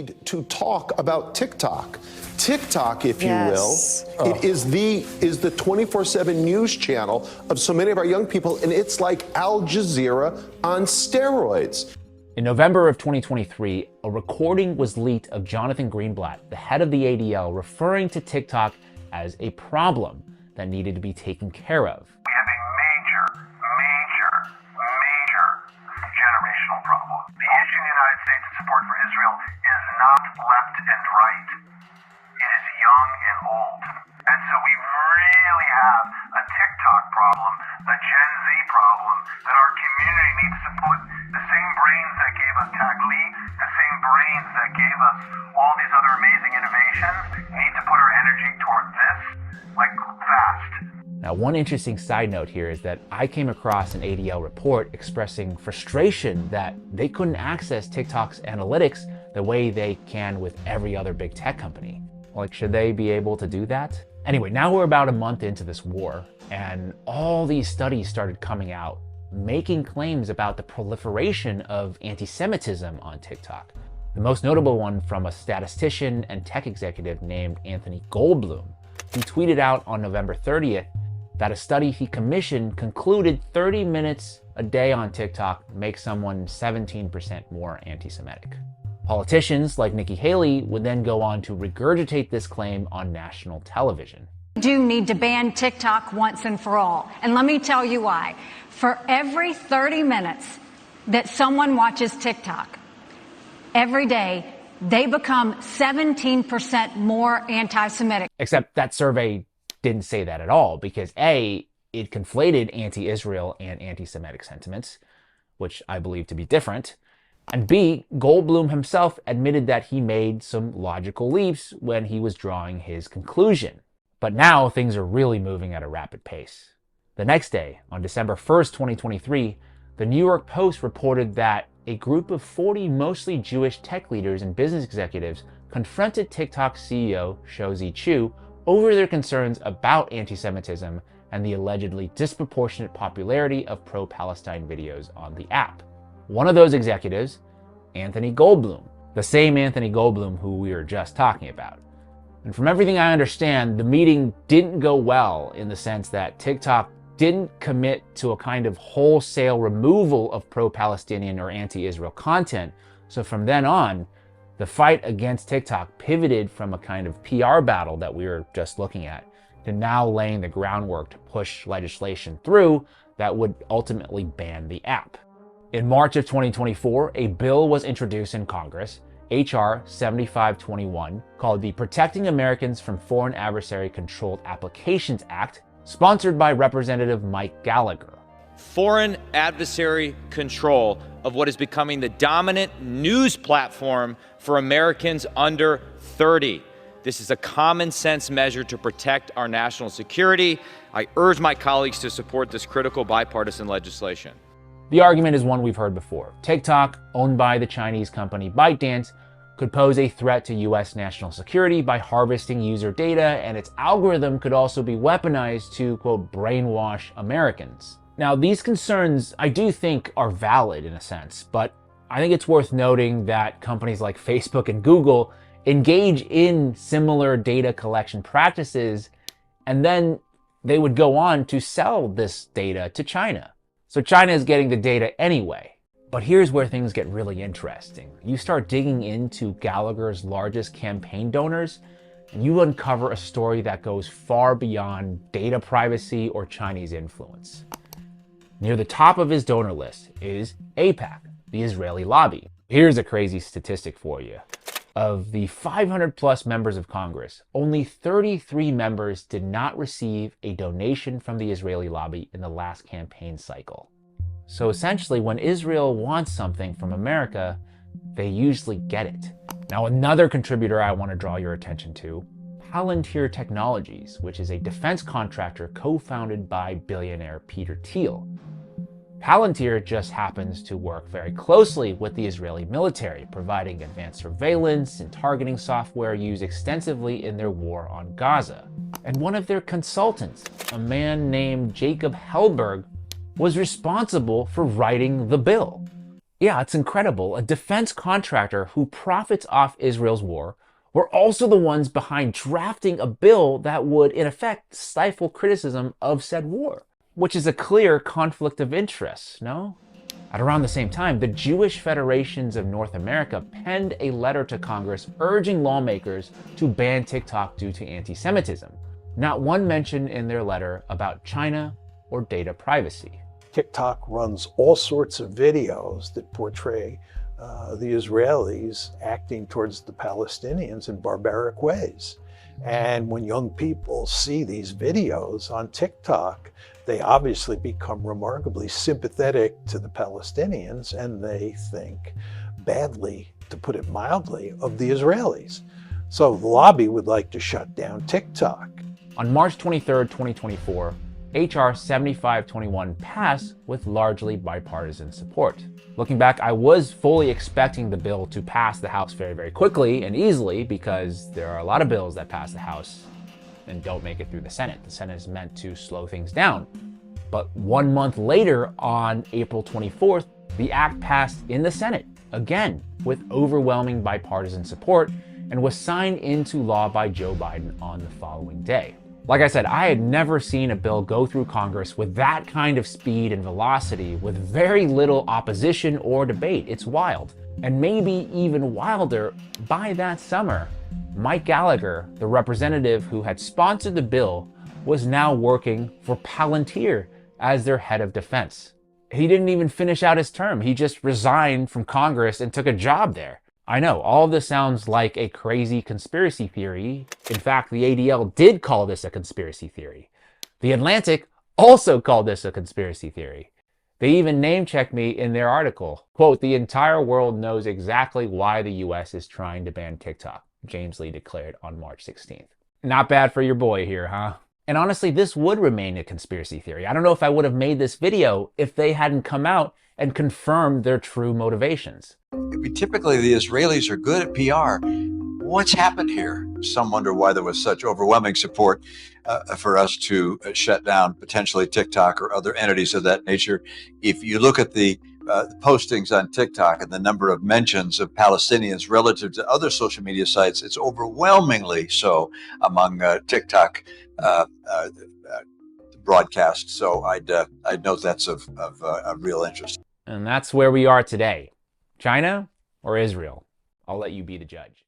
need to talk about TikTok. TikTok, if you will, it is the 24/7 news channel of so many of our young people, and it's like Al Jazeera on steroids. In November of 2023, a recording was leaked of Jonathan Greenblatt, the head of the ADL, referring to TikTok as a problem that needed to be taken care of. We have a major generational problem. The issue in the United States of support for Israel is not left and right. It is young and old. And so we really have a TikTok problem, a Gen Z problem, that our community needs to put the same brains that gave us Tag Li, the same brains that gave us all these other amazing innovations, need to put our energy toward this, like, fast. Now, one interesting side note here is that I came across an ADL report expressing frustration that they couldn't access TikTok's analytics the way they can with every other big tech company. Like, should they be able to do that? Anyway, now we're about a month into this war, and all these studies started coming out, making claims about the proliferation of anti-Semitism on TikTok. The most notable one from a statistician and tech executive named Anthony Goldblum. He tweeted out on November 30th that a study he commissioned concluded 30 minutes a day on TikTok makes someone 17% more anti-Semitic. Politicians like Nikki Haley would then go on to regurgitate this claim on national television. We do need to ban TikTok once and for all. And let me tell you why. For every 30 minutes that someone watches TikTok, every day, they become 17% more anti-Semitic. Except that survey didn't say that at all, because A, it conflated anti-Israel and anti-Semitic sentiments, which I believe to be different. And B, Goldblum himself admitted that he made some logical leaps when he was drawing his conclusion. But now things are really moving at a rapid pace. The next day, on December 1st, 2023, the New York Post reported that a group of 40 mostly Jewish tech leaders and business executives confronted TikTok CEO Shou Chu over their concerns about anti-Semitism and the allegedly disproportionate popularity of pro-Palestine videos on the app. One of those executives, Anthony Goldblum, the same Anthony Goldblum who we were just talking about. And from everything I understand, the meeting didn't go well in the sense that TikTok didn't commit to a kind of wholesale removal of pro-Palestinian or anti-Israel content. So from then on, the fight against TikTok pivoted from a kind of PR battle that we were just looking at to now laying the groundwork to push legislation through that would ultimately ban the app. In March of 2024, a bill was introduced in Congress, H.R. 7521, called the Protecting Americans from Foreign Adversary Controlled Applications Act, sponsored by Representative Mike Gallagher. Foreign adversary control of what is becoming the dominant news platform for Americans under 30. This is a common sense measure to protect our national security. I urge my colleagues to support this critical bipartisan legislation. The argument is one we've heard before. TikTok, owned by the Chinese company ByteDance, could pose a threat to US national security by harvesting user data, and its algorithm could also be weaponized to, quote, brainwash Americans. Now, these concerns I do think are valid in a sense, but I think it's worth noting that companies like Facebook and Google engage in similar data collection practices, and then they would go on to sell this data to China. So China is getting the data anyway. But here's where things get really interesting. You start digging into Gallagher's largest campaign donors, and you uncover a story that goes far beyond data privacy or Chinese influence. Near the top of his donor list is AIPAC, the Israeli lobby. Here's a crazy statistic for you. Of the 500 plus members of Congress, only 33 members did not receive a donation from the Israeli lobby in the last campaign cycle. So essentially, when Israel wants something from America, they usually get it. Now, another contributor I want to draw your attention to, Palantir Technologies, which is a defense contractor co-founded by billionaire Peter Thiel. Palantir just happens to work very closely with the Israeli military, providing advanced surveillance and targeting software used extensively in their war on Gaza. And one of their consultants, a man named Jacob Hellberg, was responsible for writing the bill. Yeah, it's incredible. A defense contractor who profits off Israel's war were also the ones behind drafting a bill that would, in effect, stifle criticism of said war, which is a clear conflict of interest, no? At around the same time, the Jewish Federations of North America penned a letter to Congress urging lawmakers to ban TikTok due to anti-Semitism. Not one mention in their letter about China or data privacy. TikTok runs all sorts of videos that portray the Israelis acting towards the Palestinians in barbaric ways. And when young people see these videos on TikTok, they obviously become remarkably sympathetic to the Palestinians, and they think badly, to put it mildly, of the Israelis. So the lobby would like to shut down TikTok. On March 23, 2024, HR 7521 passed with largely bipartisan support. Looking back, I was fully expecting the bill to pass the House very, very quickly and easily, because there are a lot of bills that pass the House and don't make it through the Senate. The Senate is meant to slow things down. But 1 month later, on April 24th, the act passed in the Senate, again, with overwhelming bipartisan support, and was signed into law by Joe Biden on the following day. Like I said, I had never seen a bill go through Congress with that kind of speed and velocity, with very little opposition or debate. It's wild. And maybe even wilder, by that summer, Mike Gallagher, the representative who had sponsored the bill, was now working for Palantir as their head of defense. He didn't even finish out his term. He just resigned from Congress and took a job there. I know, all of this sounds like a crazy conspiracy theory. In fact, the ADL did call this a conspiracy theory. The Atlantic also called this a conspiracy theory. They even name-checked me in their article. Quote, "The entire world knows exactly why the US is trying to ban TikTok," Džejms Li declared on March 16th. Not bad for your boy here, huh? And honestly, this would remain a conspiracy theory. I don't know if I would have made this video if they hadn't come out and confirmed their true motivations. Typically, the Israelis are good at PR. What's happened here? Some wonder why there was such overwhelming support for us to shut down potentially TikTok or other entities of that nature. If you look at the postings on TikTok and the number of mentions of Palestinians relative to other social media sites, it's overwhelmingly so among TikTok broadcasts. So I'd note that's of real interest. And that's where we are today. China or Israel? I'll let you be the judge.